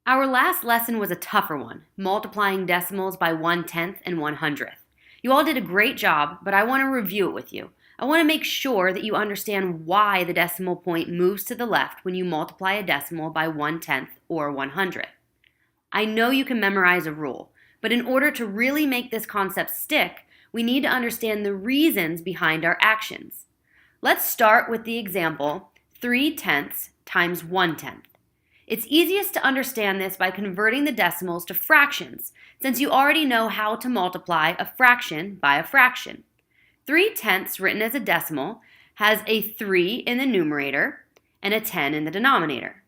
Our last lesson was a tougher one, multiplying decimals by 1/10 and 1/100th. You all did a great job, but I want to review it with you. I want to make sure that you understand why the decimal point moves to the left when you multiply a decimal by 1/10 or 1/100th. I know you can memorize a rule, but in order to really make this concept stick, we need to understand the reasons behind our actions. Let's start with the example 3/10 times 1/10. It's easiest to understand this by converting the decimals to fractions, since you already know how to multiply a fraction by a fraction. 3/10 written as a decimal has a 3 in the numerator and a 10 in the denominator.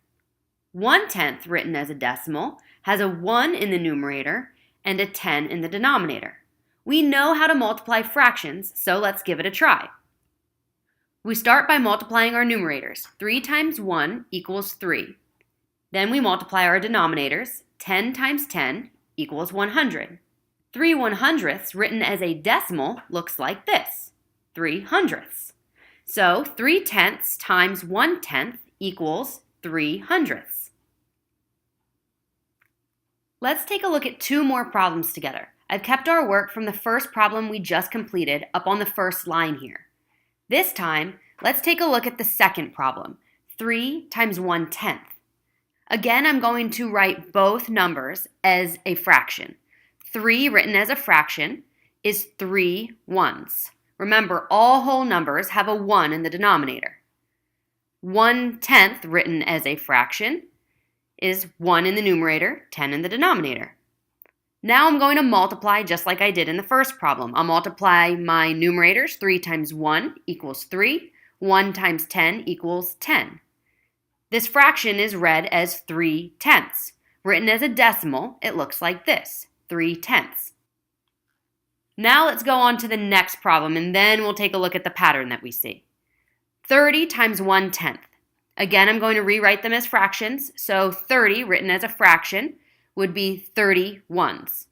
1/10 written as a decimal has a 1 in the numerator and a 10 in the denominator. We know how to multiply fractions, so let's give it a try. We start by multiplying our numerators. 3 times 1 equals 3. Then we multiply our denominators. 10 times 10 equals 100. 3/100ths written as a decimal looks like this, 3/100ths. So 3/10 times 1/10 equals 3/100ths. Let's take a look at two more problems together. I've kept our work from the first problem we just completed up on the first line here. This time, let's take a look at the second problem, 3 times 1/10. Again, I'm going to write both numbers as a fraction. 3 written as a fraction is 3 ones. Remember, all whole numbers have a 1 in the denominator. 1/10 written as a fraction is 1 in the numerator, 10 in the denominator. Now I'm going to multiply just like I did in the first problem. I'll multiply my numerators. 3 times 1 equals 3. 1 times 10 equals 10. This fraction is read as 3/10. Written as a decimal, it looks like this, 3/10. Now let's go on to the next problem, and then we'll take a look at the pattern that we see. 30 times 1/10. Again, I'm going to rewrite them as fractions, so 30 written as a fraction would be 30 ones.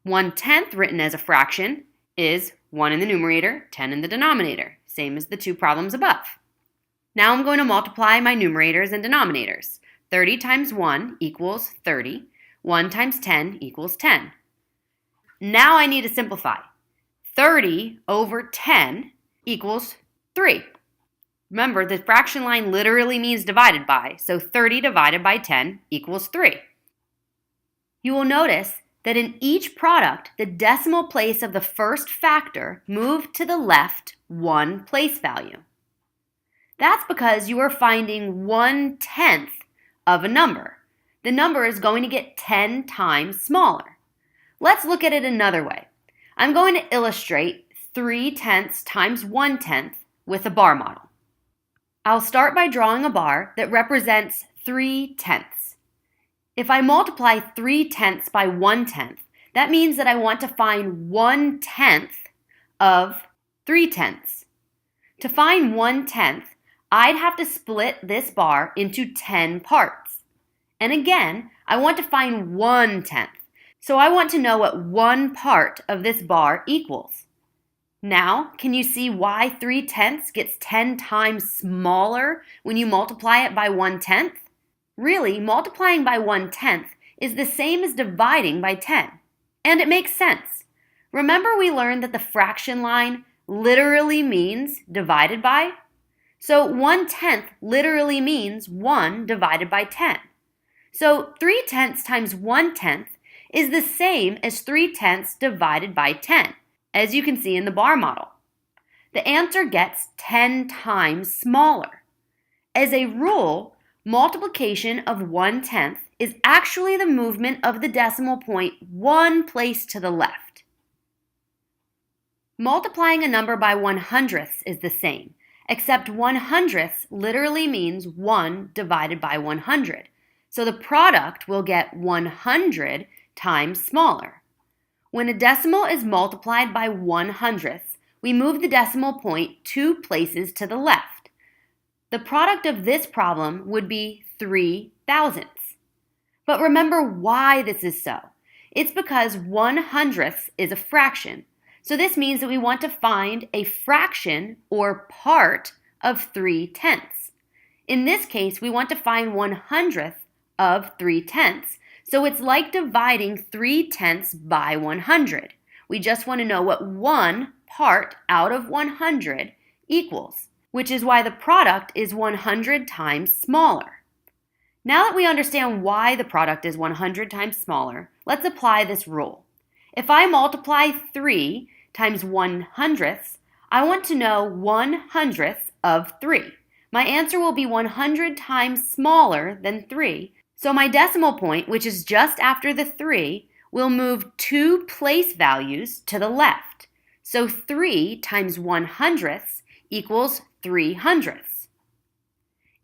1/10 written as a fraction is 1 in the numerator, 10 in the denominator, same as the two problems above. Now I'm going to multiply my numerators and denominators. 30 times 1 equals 30. 1 times 10 equals 10. Now I need to simplify. 30 over 10 equals 3. Remember, the fraction line literally means divided by, so 30 divided by 10 equals 3. You will notice that in each product, the decimal place of the first factor moved to the left one place value. That's because you are finding 1/10 of a number. The number is going to get 10 times smaller. Let's look at it another way. I'm going to illustrate 3/10 times 1/10 with a bar model. I'll start by drawing a bar that represents 3/10. If I multiply 3/10 by 1/10, that means that I want to find 1/10 of 3/10. To find 1/10, I'd have to split this bar into 10 parts. And again, I want to find 1/10. So I want to know what one part of this bar equals. Now, can you see why 3/10 gets 10 times smaller when you multiply it by 1/10? Really, multiplying by 1/10 is the same as dividing by 10. And it makes sense. Remember we learned that the fraction line literally means divided by? So 1/10 literally means 1 divided by 10. So 3/10 times 1/10 is the same as 3/10 divided by 10, as you can see in the bar model. The answer gets 10 times smaller. As a rule, multiplication of 1/10 is actually the movement of the decimal point one place to the left. Multiplying a number by 1/100ths is the same, except 1/100ths literally means 1 divided by 100. So the product will get 100 times smaller. When a decimal is multiplied by 1/100ths, we move the decimal point 2 places to the left. The product of this problem would be 3/1000ths. But remember why this is so. It's because 1/100ths is a fraction. So this means that we want to find a fraction or part of 3/10. In this case, we want to find 1/100th of 3/10. So it's like dividing 3/10 by 100. We just want to know what one part out of 100 equals, which is why the product is 100 times smaller. Now that we understand why the product is 100 times smaller, let's apply this rule. If I multiply 3 times 1/100, I want to know 1/100 of 3. My answer will be 100 times smaller than 3, so my decimal point, which is just after the 3, will move 2 place values to the left. So 3 times 1/100 equals 3/100.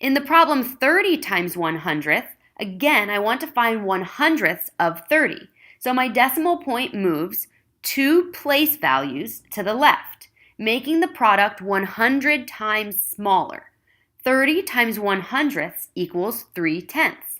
In the problem 30 times 100, again, I want to find 1/100 of 30. So my decimal point moves 2 place values to the left, making the product 100 times smaller. 30 times 100 equals 3/10.